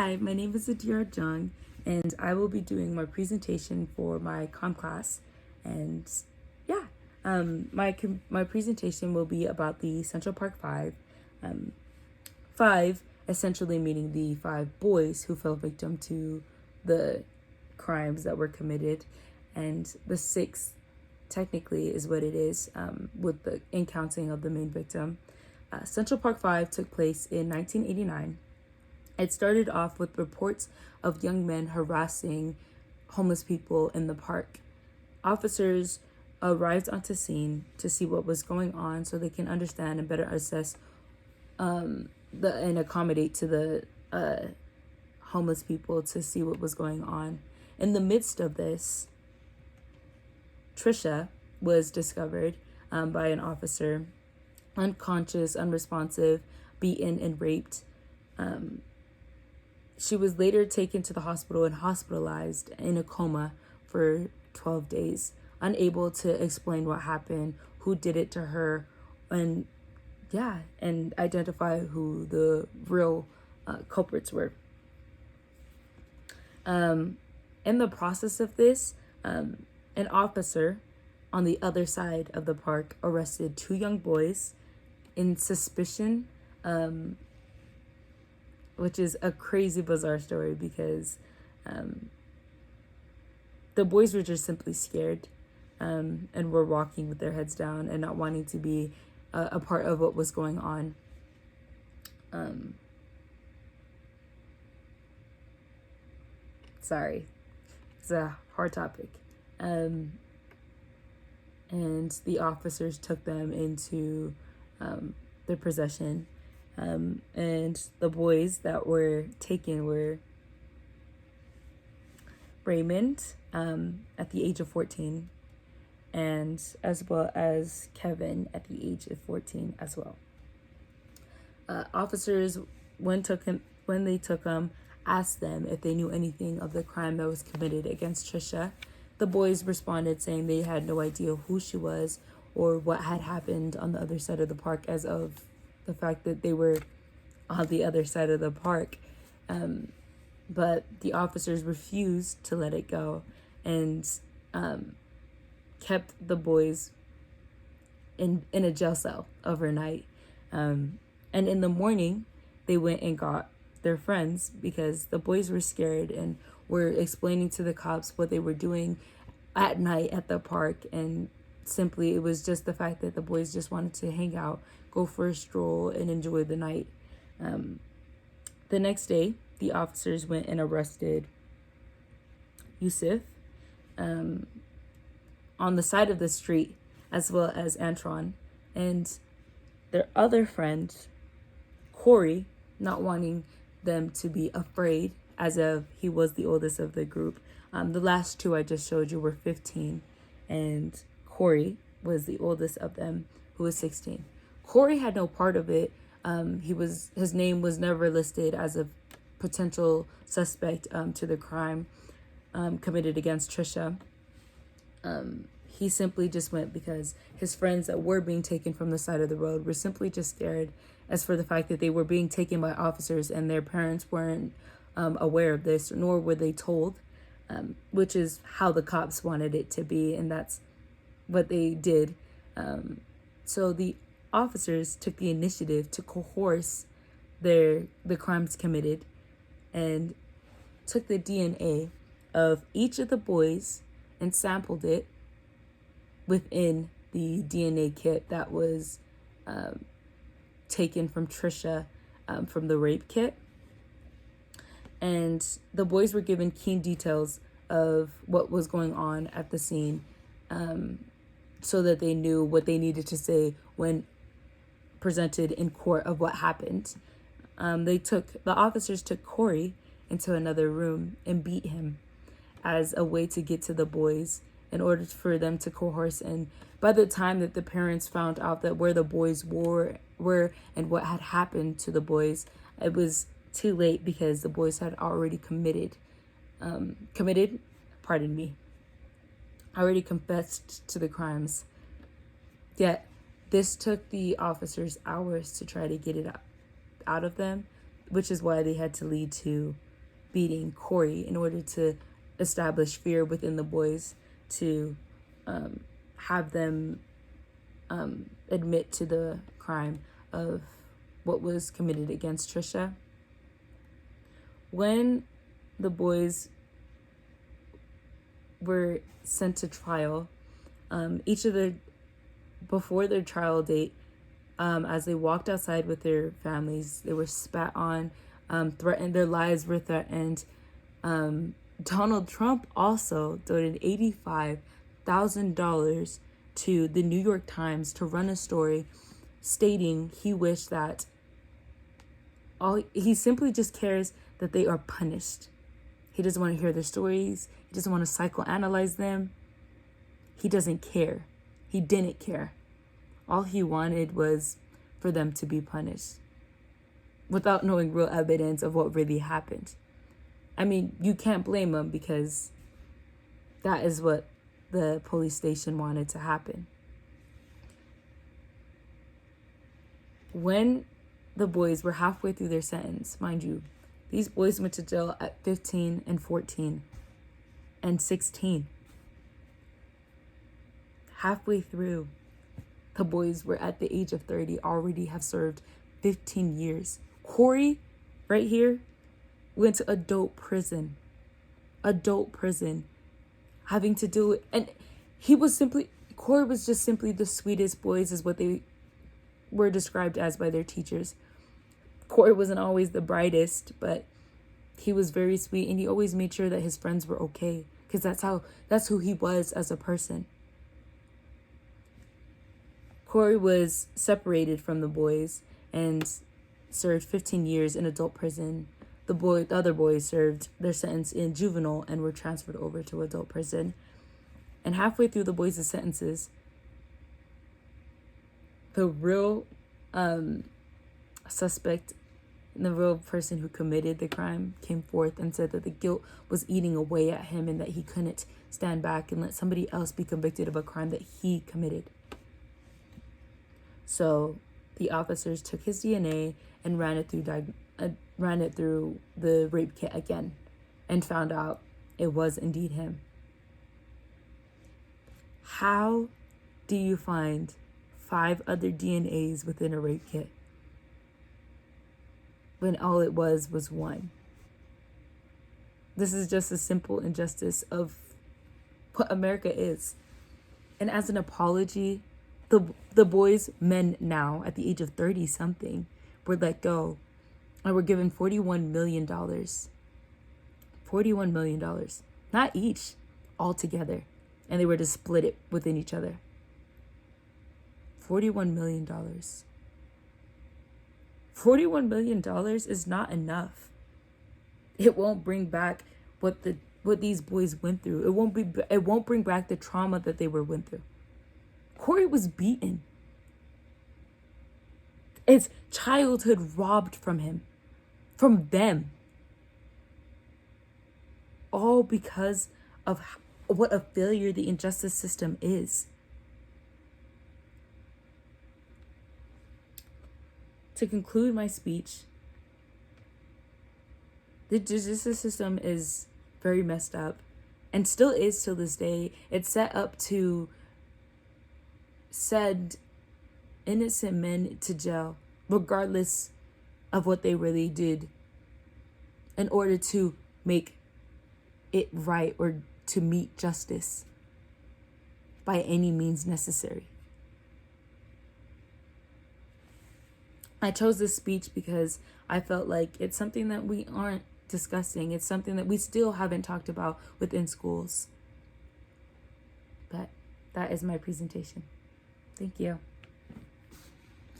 Hi, my name is Adira Jung, and I will be doing my presentation for my comm class. And yeah, my presentation will be about the Central Park Five. Five essentially meaning the five boys who fell victim to the crimes that were committed, and the sixth technically is what it is, with the in counting of the main victim. Central Park Five took place in 1989. It started off with reports of young men harassing homeless people in the park. Officers arrived onto scene to see what was going on so they can understand and better assess and accommodate to the homeless people to see what was going on. In the midst of this, Trisha was discovered by an officer, unconscious, unresponsive, beaten, and raped. She was later taken to the hospital and hospitalized in a coma for 12 days, unable to explain what happened, who did it to her, and identify who the real culprits were. In the process of this, an officer on the other side of the park arrested two young boys in suspicion, which is a crazy, bizarre story because the boys were just simply scared and were walking with their heads down and not wanting to be a part of what was going on. Sorry, it's a hard topic. And the officers took them into their possession. And the boys that were taken were Raymond at the age of 14, and as well as Kevin at the age of 14 as well. Officers, when they took them, asked them if they knew anything of the crime that was committed against Trisha. The boys responded saying they had no idea who she was or what had happened on the other side of the park, as of the fact that they were on the other side of the park. But the officers refused to let it go and kept the boys in a jail cell overnight. And in the morning, they went and got their friends because the boys were scared and were explaining to the cops what they were doing at night at the park. And simply, it was just the fact that the boys just wanted to hang out, go for a stroll, and enjoy the night. The next day, the officers went and arrested Yusuf on the side of the street, as well as Antron. And their other friend, Corey, not wanting them to be afraid, as of he was the oldest of the group. The last two I just showed you were 15, and Corey was the oldest of them, who was 16. Corey had no part of it. His name was never listed as a potential suspect to the crime committed against Trisha. He simply just went because his friends that were being taken from the side of the road were simply just scared, as for the fact that they were being taken by officers and their parents weren't aware of this, nor were they told, which is how the cops wanted it to be, and that's what they did. So the officers took the initiative to coerce the crimes committed and took the DNA of each of the boys and sampled it within the DNA kit that was taken from Trisha from the rape kit. And the boys were given keen details of what was going on at the scene, so that they knew what they needed to say when presented in court of what happened. The officers took Corey into another room and beat him as a way to get to the boys in order for them to coerce. And by the time that the parents found out that where the boys were and what had happened to the boys, it was too late because the boys had already already confessed to the crimes. Yet this took the officers hours to try to get it out of them, which is why they had to lead to beating Corey in order to establish fear within the boys, to have them admit to the crime of what was committed against Trisha. When the boys were sent to trial, before their trial date, as they walked outside with their families, they were spat on, threatened, their lives were threatened. Donald Trump also donated $85,000 to the New York Times to run a story stating he wished that he simply just cares that they are punished. He doesn't want to hear their stories. He doesn't want to psychoanalyze them. He doesn't care. He didn't care. All he wanted was for them to be punished without knowing real evidence of what really happened. I mean, you can't blame him because that is what the police station wanted to happen. When the boys were halfway through their sentence, mind you, these boys went to jail at 15 and 14 and 16. Halfway through, the boys were at the age of 30, already have served 15 years. Corey, right here, went to adult prison, having to do it. And Corey was just simply the sweetest boys, is what they were described as by their teachers. Corey wasn't always the brightest, but he was very sweet, and he always made sure that his friends were okay, because that's who he was as a person. Corey was separated from the boys and served 15 years in adult prison. The other boys served their sentence in juvenile and were transferred over to adult prison. And halfway through the boys' sentences, the real suspect, the real person who committed the crime, came forth and said that the guilt was eating away at him and that he couldn't stand back and let somebody else be convicted of a crime that he committed. So the officers took his DNA and ran it through the rape kit again and found out it was indeed him. How do you find 5 other DNAs within a rape kit when all it was one? This is just a simple injustice of what America is. And as an apology, the boys, men now at the age of 30 something, were let go and were given $41 million. $41 million. Not each, all together. And they were to split it within each other. $41 million. $41 million is not enough. It won't bring back what these boys went through. It won't bring back the trauma that they went through. Corey was beaten. It's childhood robbed from him, from them. All because of what a failure the injustice system is. To conclude my speech, the justice system is very messed up and still is till this day. It's set up to send innocent men to jail, regardless of what they really did, in order to make it right or to meet justice by any means necessary. I chose this speech because I felt like it's something that we aren't discussing. It's something that we still haven't talked about within schools. But that is my presentation. Thank you.